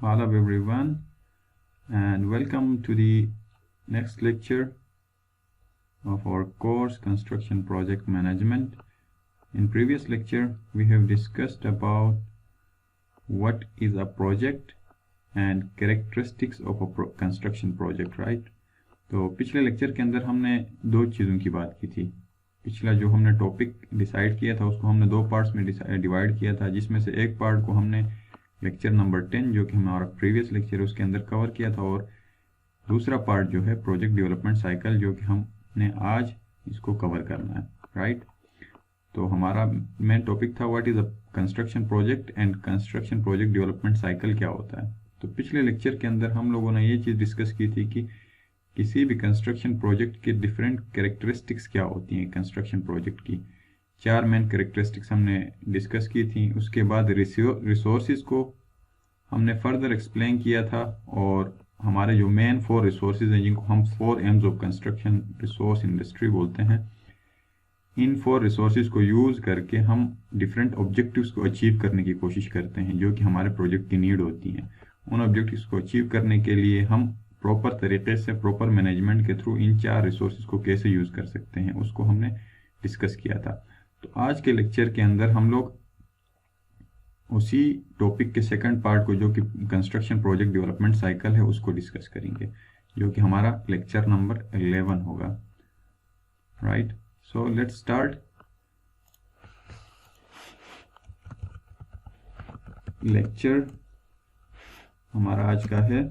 Hello everyone and welcome to the next lecture of our course Construction Project Management. In previous lecture we have discussed about what is a project and characteristics of a construction project, right? तो पिछले lecture के अंदर हमने दो चीज़ों की बात की थी। पिछला जो हमने टॉपिक डिसाइड किया था उसको हमने दो पार्ट्स में डिवाइड किया था, जिसमें से एक पार्ट को हमने लेक्चर नंबर 10 जो कि हमारा प्रीवियस लेक्चर है उसके अंदर कवर किया था, और दूसरा पार्ट जो है प्रोजेक्ट डेवलपमेंट साइकिल जो कि हमने आज इसको कवर करना है, राइट? तो हमारा मेन टॉपिक था what is a construction project and construction project development cycle क्या होता है। तो पिछले लेक्चर के अंदर हम लोगों ने ये चीज़ डिस्कस की थी कि किसी भी कंस्ट्रक्शन प्रोजेक्ट के डिफरेंट कैरेक्टरिस्टिक्स क्या होती हैं। कंस्ट्रक्शन प्रोजेक्ट की 4 मेन कैरेक्टरिस्टिक्स हमने डिस्कस की थी। उसके बाद रिसोर्सेज को हमने फर्दर एक्सप्लेन किया था, और हमारे जो मेन 4 रिसोर्सेज हैं जिनको हम 4 AIIMS of construction resource industry बोलते हैं, इन 4 रिसोर्सेज को यूज़ करके हम डिफरेंट ऑब्जेक्टिव्स को अचीव करने की कोशिश करते हैं जो कि हमारे प्रोजेक्ट की नीड होती हैं। उन ऑब्जेक्टिव्स को अचीव करने के लिए हम प्रॉपर तरीके से प्रॉपर मैनेजमेंट के थ्रू इन 4 रिसोर्सेज को कैसे यूज़ कर सकते हैं उसको हमने डिस्कस किया था। तो आज के लेक्चर के अंदर हम लोग उसी टॉपिक के सेकंड पार्ट को, जो कि कंस्ट्रक्शन प्रोजेक्ट डेवलपमेंट साइकिल है, उसको डिस्कस करेंगे, जो कि हमारा लेक्चर नंबर 11 होगा, right? So let's start. Lecture हमारा आज का है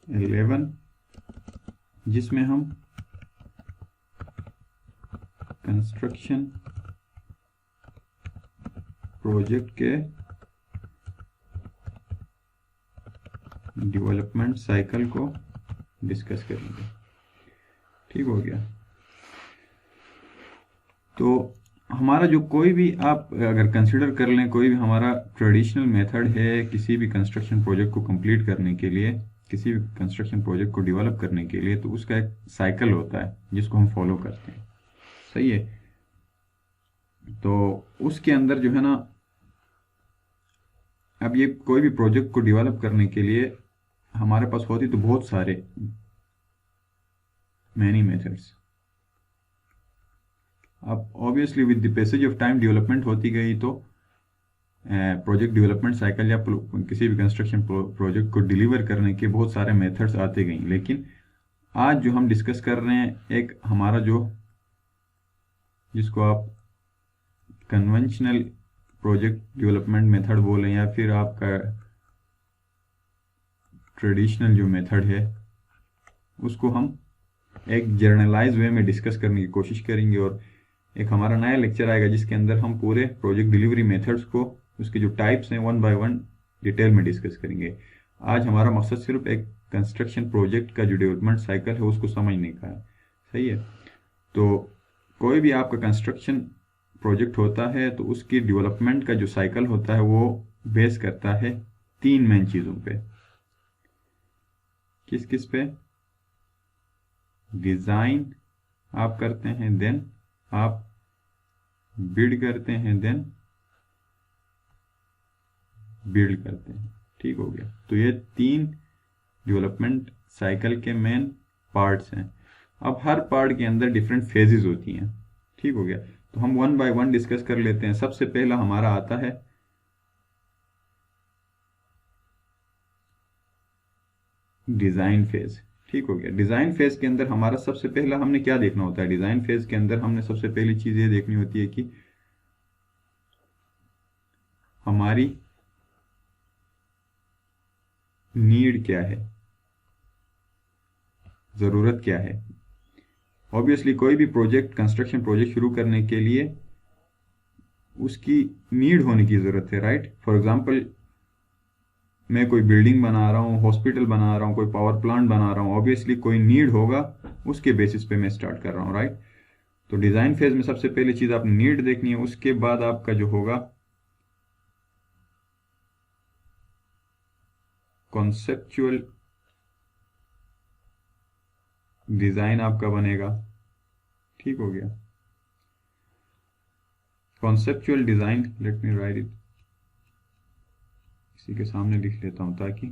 11, जिसमें हम कंस्ट्रक्शन प्रोजेक्ट के डेवलपमेंट साइकिल को डिस्कस करेंगे। ठीक हो गया? तो हमारा जो कोई भी आप अगर कंसिडर कर लें, कोई भी हमारा ट्रेडिशनल मेथड है किसी भी कंस्ट्रक्शन प्रोजेक्ट को कंप्लीट करने के लिए, किसी भी कंस्ट्रक्शन प्रोजेक्ट को डेवलप करने के लिए, तो उसका एक साइकिल होता है जिसको हम फॉलो करते हैं, सही है? तो उसके अंदर जो है ना, अब ये कोई भी प्रोजेक्ट को डेवलप करने के लिए हमारे पास होती तो बहुत सारे मैनी मेथड्स। अब obviously with the passage of time development होती गई, तो प्रोजेक्ट डेवलपमेंट साइकिल या किसी भी कंस्ट्रक्शन प्रोजेक्ट को डिलीवर करने के बहुत सारे मेथड्स आते गई। लेकिन आज जो हम डिस्कस कर रहे हैं, एक हमारा जो जिसको आप कन्वेंशनल प्रोजेक्ट डेवलपमेंट मेथड बोलें या फिर आपका ट्रेडिशनल जो मेथड है, उसको हम एक जर्नलाइज वे में डिस्कस करने की कोशिश करेंगे। और एक हमारा नया लेक्चर आएगा जिसके अंदर हम पूरे प्रोजेक्ट डिलीवरी मेथड्स को, उसके जो टाइप्स हैं, 1 बाय 1 डिटेल में डिस्कस करेंगे। आज हमारा मकसद सिर्फ एक कंस्ट्रक्शन प्रोजेक्ट का जो डेवलपमेंट साइकिल है उसको समझने का है, सही है? तो कोई भी आपका कंस्ट्रक्शन प्रोजेक्ट होता है तो उसकी डेवलपमेंट का जो साइकिल होता है वो बेस करता है 3 मेन चीज़ों पे। किस किस पे? डिज़ाइन आप करते हैं, देन आप बिल्ड करते हैं, देन बिल्ड करते हैं। ठीक हो गया? तो ये 3 डेवलपमेंट साइकिल के मेन पार्ट्स हैं। अब हर पार्ट के अंदर डिफरेंट फेजेस होती हैं। ठीक हो गया? तो हम 1 बाय 1 डिस्कस कर लेते हैं। सबसे पहला हमारा आता है डिज़ाइन फेज। ठीक हो गया? डिज़ाइन फेज के अंदर हमारा सबसे पहला हमने क्या देखना होता है? डिज़ाइन फेज के अंदर हमने सबसे पहली चीज़ ये देखनी होती है कि हमारी नीड क्या है, ज़रूरत क्या है। ऑब्वियसली कोई भी प्रोजेक्ट, कंस्ट्रक्शन प्रोजेक्ट शुरू करने के लिए उसकी नीड होने की ज़रूरत है, राइट? फॉर एग्जांपल मैं कोई बिल्डिंग बना रहा हूँ, हॉस्पिटल बना रहा हूँ, कोई पावर प्लांट बना रहा हूँ, ऑब्वियसली कोई नीड होगा, उसके बेसिस पे मैं स्टार्ट कर रहा हूँ, राइट? तो डिज़ाइन फेज में सबसे पहली चीज़ आपने नीड देखनी है। उसके बाद आपका जो होगा कॉन्सेप्चुअल डिज़ाइन आपका बनेगा। ठीक हो गया? Conceptual design, let me right it, इसी के सामने लिख लेता हूं ताकि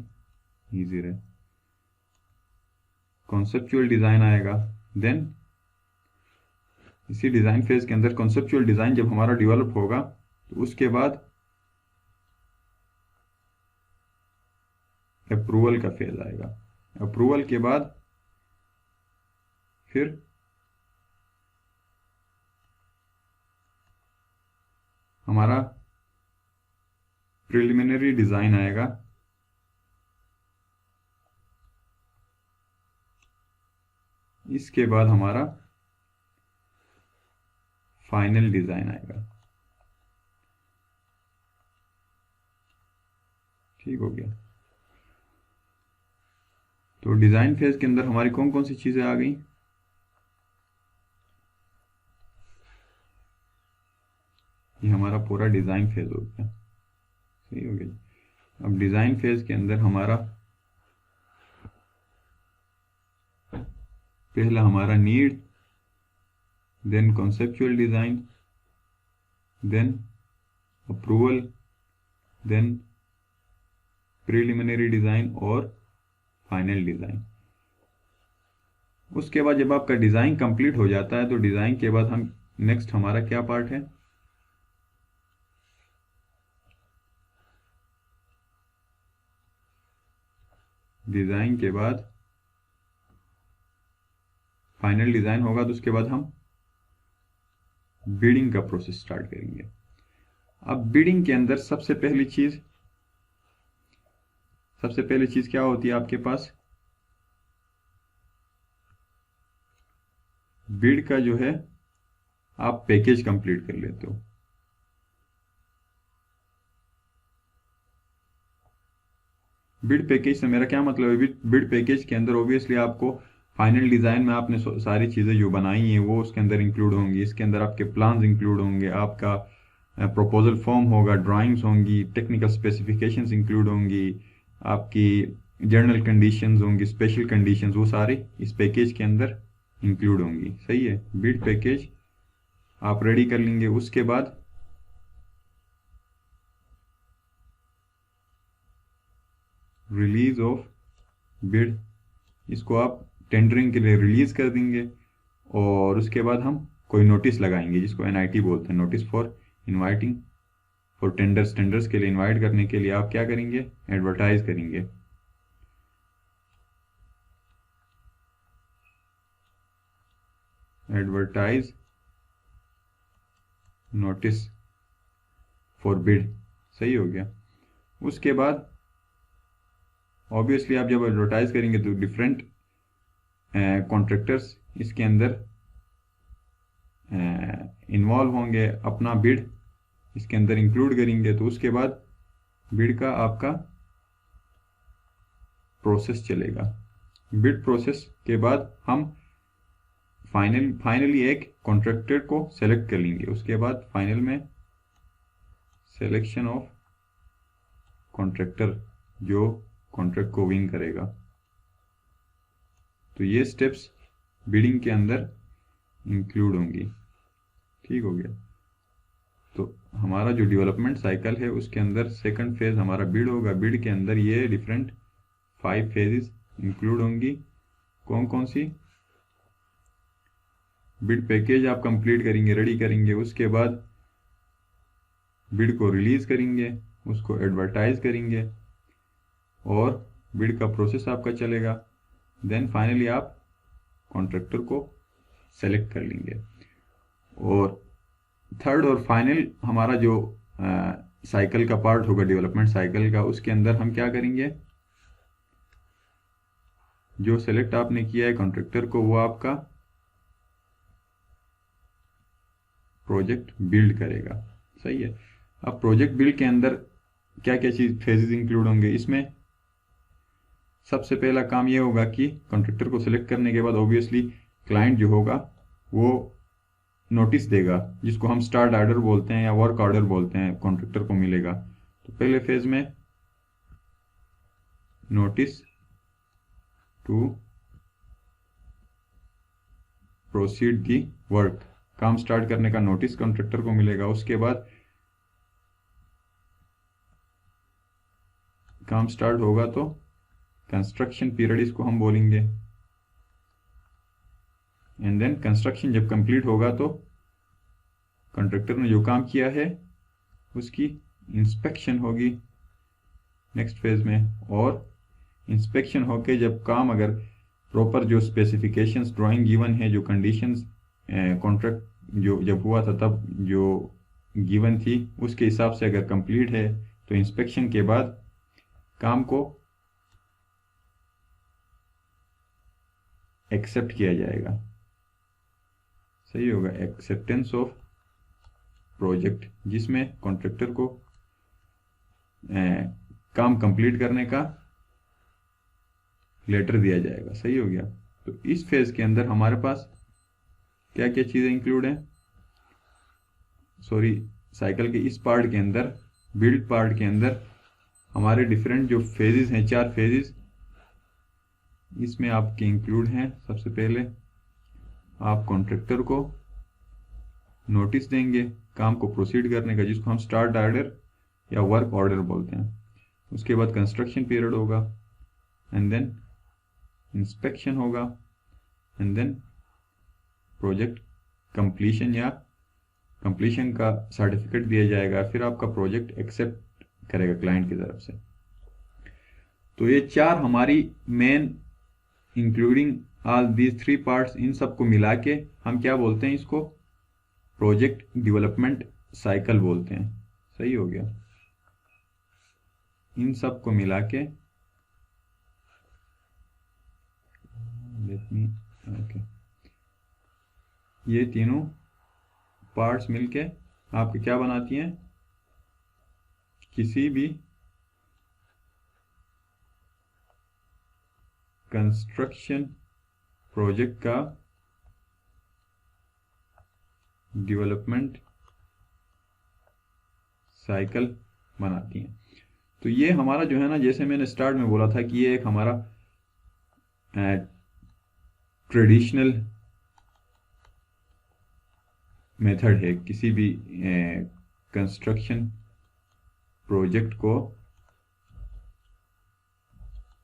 इजी रहे। कॉन्सेप्चुअल डिजाइन आएगा, देन इसी डिजाइन फेज के अंदर कॉन्सेप्चुअल डिजाइन जब हमारा डेवलप होगा तो उसके बाद अप्रूवल का फेज आएगा। अप्रूवल के बाद फिर हमारा प्रिलिमिनरी डिजाइन आएगा, इसके बाद हमारा फाइनल डिजाइन आएगा। ठीक हो गया। तो डिजाइन फेज के अंदर हमारी कौन कौन सी चीजें आ गई? ये हमारा पूरा डिजाइन फेज हो गया। सही हो गया। अब डिजाइन फेज के अंदर हमारा पहला हमारा need, then conceptual design, then approval, then preliminary design और फाइनल डिजाइन। उसके बाद जब आपका डिजाइन कंप्लीट हो जाता है तो डिजाइन के बाद हम नेक्स्ट हमारा क्या पार्ट है? डिजाइन के बाद फाइनल डिजाइन होगा तो उसके बाद हम बिडिंग का प्रोसेस स्टार्ट करेंगे। अब बिडिंग के अंदर सबसे पहली चीज क्या होती है आपके पास? बिड का जो है आप पैकेज कंप्लीट कर लेते हो। बिड पैकेज से मेरा क्या मतलब है? बिड पैकेज के अंदर ऑब्वियसली आपको फाइनल डिजाइन में आपने सारी चीजें जो बनाई हैं वो उसके अंदर इंक्लूड होंगी। इसके अंदर आपके प्लान्स इंक्लूड होंगे, आपका प्रपोजल फॉर्म होगा, ड्राइंग्स होंगी, टेक्निकल स्पेसिफिकेशंस इंक्लूड होंगी, आपकी जनरल कंडीशंस होंगी, स्पेशल कंडीशंस, वो सारे इस पैकेज के अंदर इंक्लूड होंगी। सही है। बिड पैकेज आप रेडी कर लेंगे। उसके बाद रिलीज ऑफ बिड, इसको आप टेंडरिंग के लिए रिलीज कर देंगे और उसके बाद हम कोई नोटिस लगाएंगे जिसको NIT बोलते हैं, notice for inviting for tenders. Tenders के लिए इनवाइट करने के लिए आप क्या करेंगे? एडवर्टाइज करेंगे। Advertise notice for bid. सही हो गया। उसके बाद ऑब्वियसली आप जब एडवर्टाइज करेंगे तो डिफरेंट कॉन्ट्रैक्टर्स इसके अंदर इन्वॉल्व होंगे, अपना बिड इसके अंदर इंक्लूड करेंगे। तो उसके बाद बिड का आपका प्रोसेस चलेगा। बिड प्रोसेस के बाद हम फाइनली एक कॉन्ट्रैक्टर को सेलेक्ट कर लेंगे। उसके बाद फाइनल में सिलेक्शन ऑफ कॉन्ट्रैक्टर जो कॉन्ट्रैक्ट को विन करेगा। तो ये स्टेप्स बिडिंग के अंदर इंक्लूड होंगी। ठीक हो गया। तो हमारा जो डेवलपमेंट साइकिल है उसके अंदर सेकंड फेज हमारा बिड होगा। बिड के अंदर ये डिफरेंट 5 फेजेस इंक्लूड होंगी। कौन कौन सी? बिड पैकेज आप कंप्लीट करेंगे, रेडी करेंगे। उसके बाद बिड को रिलीज करेंगे, उसको एडवर्टाइज करेंगे और बिड का प्रोसेस आपका चलेगा। देन फाइनली आप कॉन्ट्रैक्टर को सेलेक्ट कर लेंगे। और थर्ड और फाइनल हमारा जो साइकिल का पार्ट होगा डेवलपमेंट साइकिल का, उसके अंदर हम क्या करेंगे? जो सेलेक्ट आपने किया है कॉन्ट्रैक्टर को वो आपका प्रोजेक्ट बिल्ड करेगा। सही है। अब प्रोजेक्ट बिल्ड के अंदर क्या क्या चीज फेजेस इंक्लूड होंगे? इसमें सबसे पहला काम ये होगा कि कॉन्ट्रैक्टर को सिलेक्ट करने के बाद ऑब्वियसली क्लाइंट जो होगा वो नोटिस देगा जिसको हम स्टार्ट ऑर्डर बोलते हैं या वर्क ऑर्डर बोलते हैं, कॉन्ट्रैक्टर को मिलेगा। तो पहले फेज में notice to proceed the work, काम स्टार्ट करने का नोटिस कॉन्ट्रैक्टर को मिलेगा। उसके बाद काम स्टार्ट होगा तो कंस्ट्रक्शन पीरियड इसको हम बोलेंगे, एंड देन कंस्ट्रक्शन जब कंप्लीट होगा तो कॉन्ट्रैक्टर ने जो काम किया है उसकी इंस्पेक्शन होगी नेक्स्ट फेज में। और इंस्पेक्शन होके जब काम अगर प्रॉपर जो स्पेसिफिकेशंस ड्राइंग गिवन है, जो कंडीशंस कॉन्ट्रैक्ट जो जब हुआ था तब जो गिवन थी उसके हिसाब से अगर कंप्लीट है तो इंस्पेक्शन के बाद काम को एक्सेप्ट किया जाएगा। सही होगा, एक्सेप्टेंस ऑफ प्रोजेक्ट, जिसमें कॉन्ट्रैक्टर को काम कंप्लीट करने का लेटर दिया जाएगा। सही हो गया। तो इस फेज के अंदर हमारे पास क्या क्या चीजें इंक्लूड हैं, सॉरी साइकिल के इस पार्ट के अंदर, बिल्ड पार्ट के अंदर हमारे डिफरेंट जो फेजेस हैं, 4 फेजेस इसमें आपके इंक्लूड हैं। सबसे पहले आप कॉन्ट्रैक्टर को नोटिस देंगे काम को प्रोसीड करने का, जिसको हम स्टार्ट ऑर्डर या वर्क ऑर्डर बोलते हैं। उसके बाद कंस्ट्रक्शन पीरियड होगा, एंड देन इंस्पेक्शन होगा, एंड देन प्रोजेक्ट कंप्लीशन या कंप्लीशन का सर्टिफिकेट दिया जाएगा। फिर आपका प्रोजेक्ट एक्सेप्ट करेगा क्लाइंट की तरफ से। तो ये 4 हमारी मेन इंक्लूडिंग ऑल दीज 3 पार्ट्स, इन सबको मिला के हम क्या बोलते हैं, इसको प्रोजेक्ट डेवलपमेंट साइकिल बोलते हैं। सही हो गया। इन सब को मिला के ये तीनों पार्ट्स मिलके आपके क्या बनाती हैं, किसी भी कंस्ट्रक्शन प्रोजेक्ट का डेवलपमेंट साइकिल बनाती हैं। तो ये हमारा जो है ना, जैसे मैंने स्टार्ट में बोला था कि ये एक हमारा ट्रेडिशनल मेथड है किसी भी कंस्ट्रक्शन प्रोजेक्ट को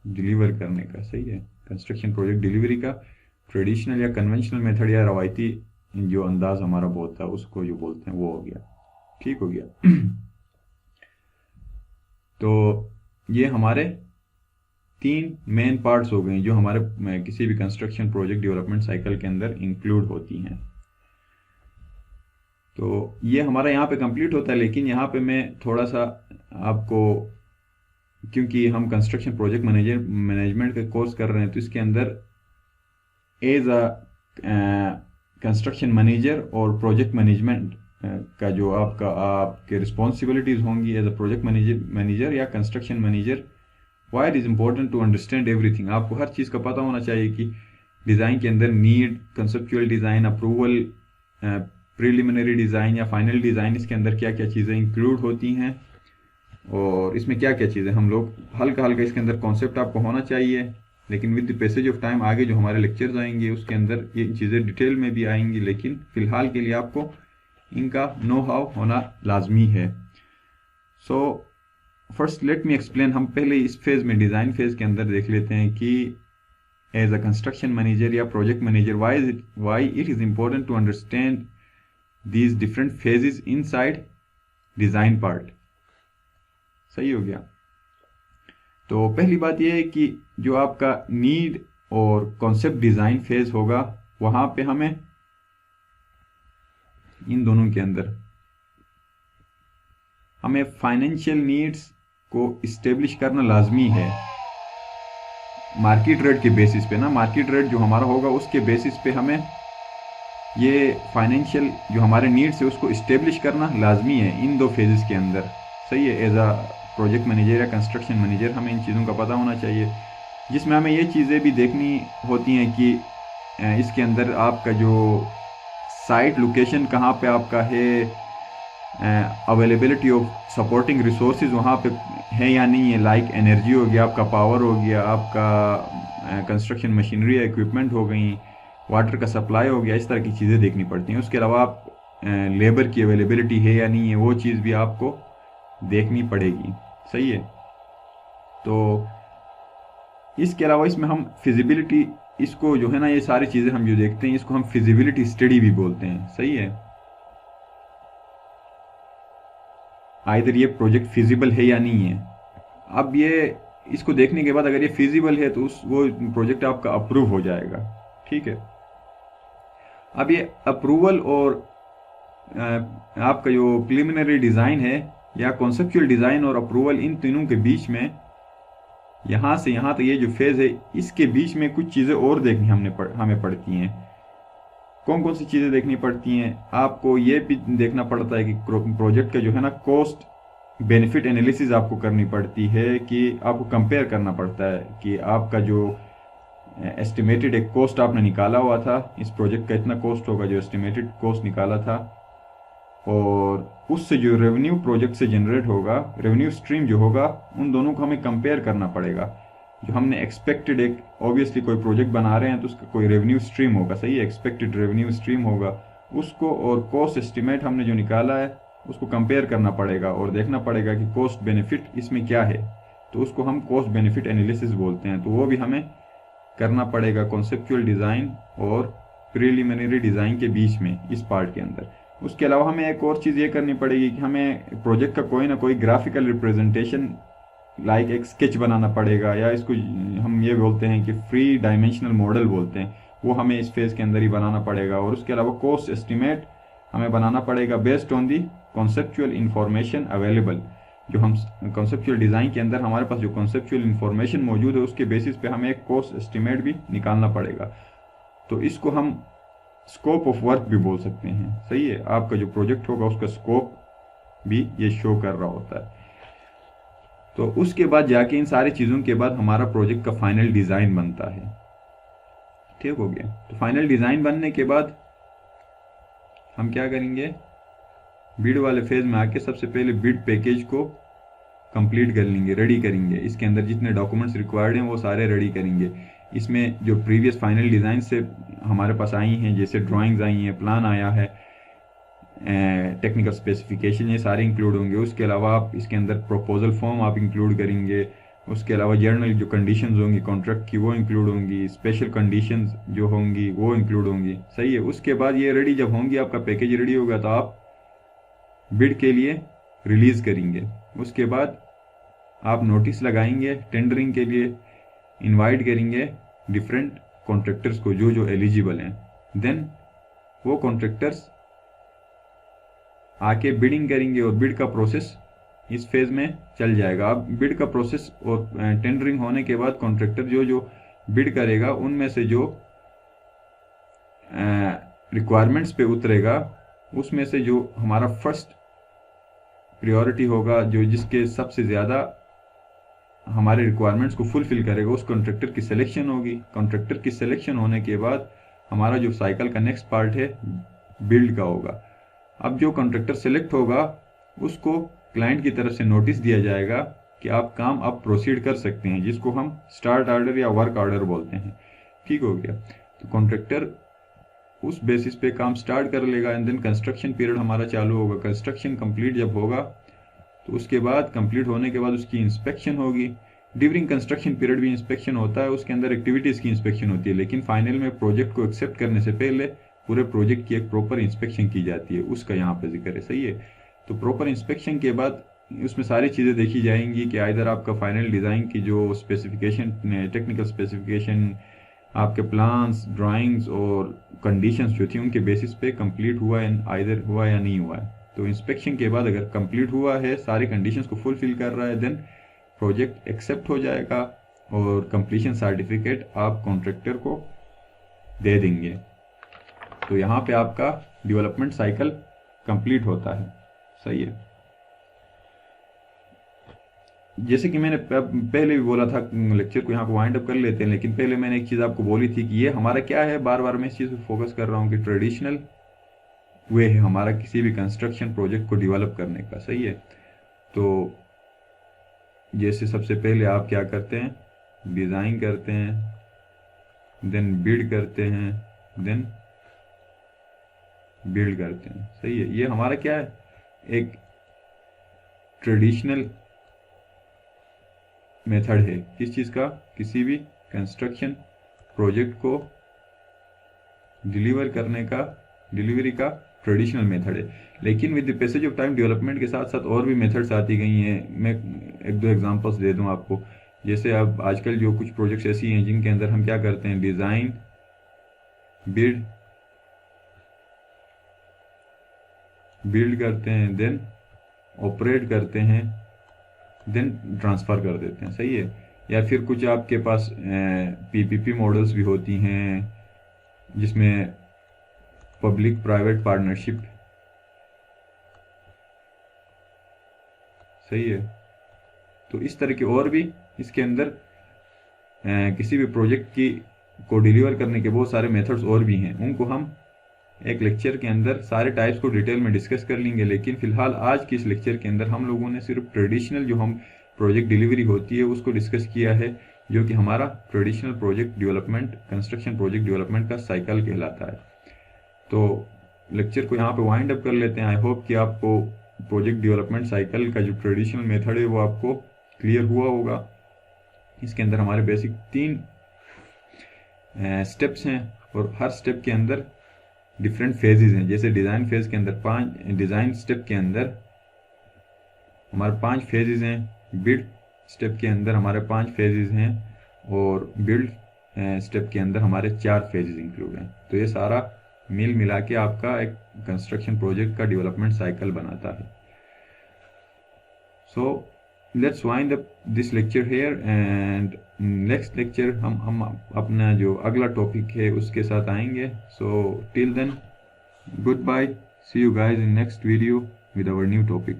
डिलीवर करने का। सही है, कंस्ट्रक्शन प्रोजेक्ट डिलीवरी का ट्रेडिशनल या कन्वेंशनल मेथड या रवायती जो अंदाज हमारा होता है उसको जो बोलते हैं वो हो गया। ठीक हो गया। तो ये हमारे 3 मेन पार्ट्स हो गए जो हमारे किसी भी कंस्ट्रक्शन प्रोजेक्ट डेवलपमेंट साइकिल के अंदर इंक्लूड होती हैं। तो ये हमारा यहाँ पे कंप्लीट होता है, लेकिन यहाँ पे मैं थोड़ा सा आपको, क्योंकि हम कंस्ट्रक्शन प्रोजेक्ट मैनेजमेंट का कोर्स कर रहे हैं, तो इसके अंदर एज अ कंस्ट्रक्शन मैनेजर और प्रोजेक्ट मैनेजमेंट का जो आपके रिस्पॉन्सिबिलिटीज होंगी एज अ प्रोजेक्ट मैनेजर या construction manager, why it is important to understand everything. आपको हर चीज़ का पता होना चाहिए कि डिज़ाइन के अंदर need, conceptual design, approval, preliminary design या फाइनल डिज़ाइन, इसके अंदर क्या क्या चीज़ें इंक्लूड होती हैं और इसमें क्या क्या चीज़ें हम लोग हल्का हल्का इसके अंदर कॉन्सेप्ट आपको होना चाहिए। लेकिन with the passage of time आगे जो हमारे लेक्चर्स आएंगे उसके अंदर ये चीज़ें डिटेल में भी आएंगी, लेकिन फ़िलहाल के लिए आपको इनका नो हाउ होना लाजमी है। So first let me explain. हम पहले इस फेज़ में, डिज़ाइन फेज़ के अंदर देख लेते हैं कि एज अ कंस्ट्रक्शन मैनेजर या project manager why it is important to understand these different phases inside design part। सही हो गया। तो पहली बात यह है कि जो आपका नीड और कॉन्सेप्ट डिजाइन फेज होगा, वहां पे हमें इन दोनों के अंदर हमें फाइनेंशियल नीड्स को इस्टेब्लिश करना लाजमी है। मार्केट रेट के बेसिस पे ना, मार्केट रेट जो हमारा होगा उसके बेसिस पे हमें ये फाइनेंशियल जो हमारे नीड्स है उसको इस्टेब्लिश करना लाजमी है इन 2 फेजेस के अंदर। सही है, एज अ प्रोजेक्ट मैनेजर या कंस्ट्रक्शन मैनेजर हमें इन चीज़ों का पता होना चाहिए, जिसमें हमें ये चीज़ें भी देखनी होती हैं कि इसके अंदर आपका जो साइट लोकेशन कहाँ पे आपका है, अवेलेबिलिटी ऑफ सपोर्टिंग रिसोर्सेज वहाँ पे है या नहीं है, लाइक एनर्जी हो गया, आपका पावर हो गया, आपका कंस्ट्रक्शन मशीनरी या इक्विपमेंट हो गई, वाटर का सप्लाई हो गया, इस तरह की चीज़ें देखनी पड़ती हैं। उसके अलावा आप लेबर की अवेलेबिलिटी है या नहीं है, वो चीज़ भी आपको देखनी पड़ेगी। सही है। तो इसके अलावा इसमें हम फिजिबिलिटी, इसको जो है ना, ये सारी चीज़ें हम जो देखते हैं इसको हम फिजिबिलिटी स्टडी भी बोलते हैं। सही है। आइदर ये प्रोजेक्ट फिजिबल है या नहीं है। अब ये इसको देखने के बाद अगर ये फिजिबल है तो वो प्रोजेक्ट आपका अप्रूव हो जाएगा। ठीक है। अब ये अप्रूवल और आपका जो प्रिलिमिनरी डिज़ाइन है या कॉन्सेप्चुअल डिज़ाइन और अप्रूवल, इन तीनों के बीच में यहाँ से यहाँ तक ये जो फेज़ है, इसके बीच में कुछ चीज़ें और देखनी हमें पड़ती हैं। कौन कौन सी चीज़ें देखनी पड़ती हैं? आपको ये भी देखना पड़ता है कि प्रोजेक्ट का जो है ना कॉस्ट बेनिफिट एनालिसिस आपको करनी पड़ती है, कि आपको कंपेयर करना पड़ता है कि आपका जो एस्टिमेटेड एक कॉस्ट आपने निकाला हुआ था, इस प्रोजेक्ट का इतना कॉस्ट होगा, जो एस्टिमेटेड कॉस्ट निकाला था, और उससे जो रेवेन्यू प्रोजेक्ट से जनरेट होगा, रेवेन्यू स्ट्रीम जो होगा, उन दोनों को हमें कंपेयर करना पड़ेगा। जो हमने एक्सपेक्टेड, एक ऑब्वियसली कोई प्रोजेक्ट बना रहे हैं तो उसका कोई रेवेन्यू स्ट्रीम होगा। सही है। एक्सपेक्टेड रेवेन्यू स्ट्रीम होगा, उसको और कॉस्ट एस्टिमेट हमने जो निकाला है उसको कंपेयर करना पड़ेगा और देखना पड़ेगा कि कॉस्ट बेनिफिट इसमें क्या है। तो उसको हम कॉस्ट बेनिफिट एनालिसिस बोलते हैं। तो वो भी हमें करना पड़ेगा कॉन्सेप्चुअल डिज़ाइन और प्रिलिमिनरी डिज़ाइन के बीच में, इस पार्ट के अंदर। उसके अलावा हमें एक और चीज़ ये करनी पड़ेगी कि हमें प्रोजेक्ट का कोई ना कोई ग्राफिकल रिप्रेजेंटेशन, लाइक एक स्केच बनाना पड़ेगा, या इसको हम ये बोलते हैं कि फ्री डायमेंशनल मॉडल बोलते हैं, वो हमें इस फेज़ के अंदर ही बनाना पड़ेगा। और उसके अलावा कॉस्ट एस्टिमेट हमें बनाना पड़ेगा based on the conceptual information available. जो हम कॉन्सेप्चुअल डिज़ाइन के अंदर हमारे पास जो कॉन्सेप्चुअल इंफॉर्मेशन मौजूद है, उसके बेसिस पे हमें एक कॉस्ट एस्टिमेट भी निकालना पड़ेगा। तो इसको हम स्कोप ऑफ वर्क भी बोल सकते हैं। सही है। आपका जो प्रोजेक्ट होगा उसका स्कोप भी ये शो कर रहा होता है। तो उसके बाद जाके इन सारी चीज़ों के बाद हमारा प्रोजेक्ट का फाइनल डिज़ाइन बनता है। ठीक हो गया। तो फाइनल डिज़ाइन बनने के बाद हम क्या करेंगे, बिड वाले फेज में आके सबसे पहले बिड पैकेज को कंप्लीट कर लेंगे, रेडी करेंगे। इसके अंदर जितने डॉक्यूमेंट्स रिक्वायर्ड हैं वो सारे रेडी करेंगे। इसमें जो प्रीवियस फाइनल डिज़ाइन से हमारे पास आई हैं, जैसे ड्राइंग्स आई हैं, प्लान आया है, टेक्निकल स्पेसिफिकेशन, ये सारे इंक्लूड होंगे। उसके अलावा आप इसके अंदर प्रपोजल फॉर्म आप इंक्लूड करेंगे। उसके अलावा जर्नल जो कंडीशंस होंगी कॉन्ट्रैक्ट की वो इंक्लूड होंगी, स्पेशल कंडीशंस जो होंगी वो इंक्लूड होंगी। सही है। उसके बाद ये रेडी जब होंगी, आपका पैकेज रेडी होगा, तो आप बिड के लिए रिलीज़ करेंगे। उसके बाद आप नोटिस लगाएंगे टेंडरिंग के लिए, इनवाइट करेंगे डिफरेंट कॉन्ट्रैक्टर्स को जो जो एलिजिबल हैं। देन वो कॉन्ट्रैक्टर्स आके बिडिंग करेंगे और बिड का प्रोसेस इस फेज़ में चल जाएगा। अब बिड का प्रोसेस और टेंडरिंग होने के बाद कॉन्ट्रैक्टर जो जो बिड करेगा, उनमें से जो रिक्वायरमेंट्स पे उतरेगा, उसमें से जो हमारा फर्स्ट प्रायोरिटी होगा, जो जिसके सबसे ज़्यादा हमारे रिक्वायरमेंट्स को फुलफिल करेगा, उस कॉन्ट्रैक्टर की सिलेक्शन होगी। कॉन्ट्रैक्टर की सिलेक्शन होने के बाद हमारा जो साइकिल का नेक्स्ट पार्ट है बिल्ड का होगा। अब जो कॉन्ट्रैक्टर सेलेक्ट होगा उसको क्लाइंट की तरफ से नोटिस दिया जाएगा कि आप काम अब प्रोसीड कर सकते हैं, जिसको हम स्टार्ट ऑर्डर या वर्क ऑर्डर बोलते हैं। ठीक हो गया। तो कॉन्ट्रैक्टर उस बेसिस पे काम स्टार्ट कर लेगा एंड देन कंस्ट्रक्शन पीरियड हमारा चालू होगा। कंस्ट्रक्शन कंप्लीट जब होगा तो उसके बाद कंप्लीट होने के बाद उसकी इंस्पेक्शन होगी। ड्यूरिंग कंस्ट्रक्शन पीरियड भी इंस्पेक्शन होता है, उसके अंदर एक्टिविटीज़ की इंस्पेक्शन होती है, लेकिन फाइनल में प्रोजेक्ट को एक्सेप्ट करने से पहले पूरे प्रोजेक्ट की एक प्रॉपर इंस्पेक्शन की जाती है, उसका यहाँ पे जिक्र है। सही है। तो प्रॉपर इंस्पेक्शन के बाद उसमें सारी चीज़ें देखी जाएंगी कि इधर आपका फाइनल डिज़ाइन की जो स्पेसिफिकेशन, टेक्निकल स्पेसिफिकेशन, आपके प्लान्स, ड्राइंग्स और कंडीशंस जो थी उनके बेसिस पे कंप्लीट हुआ है, आइदर हुआ या नहीं हुआ है। तो इंस्पेक्शन के बाद अगर कंप्लीट हुआ है, सारे कंडीशंस को फुलफिल कर रहा है, देन प्रोजेक्ट एक्सेप्ट हो जाएगा और कंप्लीशन सर्टिफिकेट आप कॉन्ट्रैक्टर को दे देंगे। तो यहाँ पे आपका डेवलपमेंट साइकिल कंप्लीट होता है। सही है। जैसे कि मैंने पहले भी बोला था, लेक्चर को यहाँ को वाइंड अप कर लेते हैं, लेकिन पहले मैंने एक चीज़ आपको बोली थी कि ये हमारा क्या है, बार बार मैं इस चीज़ पे फोकस कर रहा हूँ कि ट्रेडिशनल वे है हमारा किसी भी कंस्ट्रक्शन प्रोजेक्ट को डेवलप करने का। सही है। तो जैसे सबसे पहले आप क्या करते हैं, डिज़ाइन करते हैं, देन बिड करते हैं, देन बिल्ड करते हैं। सही है, ये हमारा क्या है, एक ट्रेडिशनल मेथड है। किस चीज़ का, किसी भी कंस्ट्रक्शन प्रोजेक्ट को डिलीवरी का ट्रेडिशनल मेथड है। लेकिन with the passage of time development के साथ साथ और भी मेथड्स आती गई हैं। मैं एक दो एग्जांपल्स दे दूं आपको। जैसे अब आजकल जो कुछ प्रोजेक्ट्स ऐसी हैं जिनके अंदर हम क्या करते हैं, डिज़ाइन, बिल्ड करते हैं, देन ऑपरेट करते हैं, देन ट्रांसफ़र कर देते हैं। सही है। या फिर कुछ आपके पास पीपीपी मॉडल्स भी होती हैं जिसमें पब्लिक प्राइवेट पार्टनरशिप। सही है। तो इस तरह के और भी इसके अंदर किसी भी प्रोजेक्ट को डिलीवर करने के बहुत सारे मेथड्स और भी हैं। उनको हम एक लेक्चर के अंदर सारे टाइप्स को डिटेल में डिस्कस कर लेंगे। लेकिन फिलहाल आज के इस लेक्चर के अंदर हम लोगों ने सिर्फ ट्रेडिशनल जो हम प्रोजेक्ट डिलीवरी होती है उसको डिस्कस किया है, जो कि हमारा traditional project development, construction project development का साइकिल कहलाता है। तो लेक्चर को यहाँ पे वाइंड अप कर लेते हैं। आई होप कि आपको प्रोजेक्ट डेवलपमेंट साइकिल का जो ट्रेडिशनल मेथड है वो आपको क्लियर हुआ होगा। इसके अंदर हमारे बेसिक 3 स्टेप्स हैं और हर स्टेप के अंदर डिफरेंट फेजेस हैं। जैसे डिज़ाइन फेज के अंदर डिज़ाइन स्टेप के अंदर हमारे 5 फेजेस हैं, बिल्ड स्टेप के अंदर हमारे 5 फेजेस हैं और बिल्ड स्टेप के अंदर हमारे 4 फेजेस इंक्लूड हैं। तो ये सारा मिला के आपका एक कंस्ट्रक्शन प्रोजेक्ट का डेवलपमेंट साइकिल बनाता है। So let's wind up this lecture here and next lecture हम अपना जो अगला टॉपिक है उसके साथ आएंगे। So till then, goodbye, see you guys in next video with our new topic.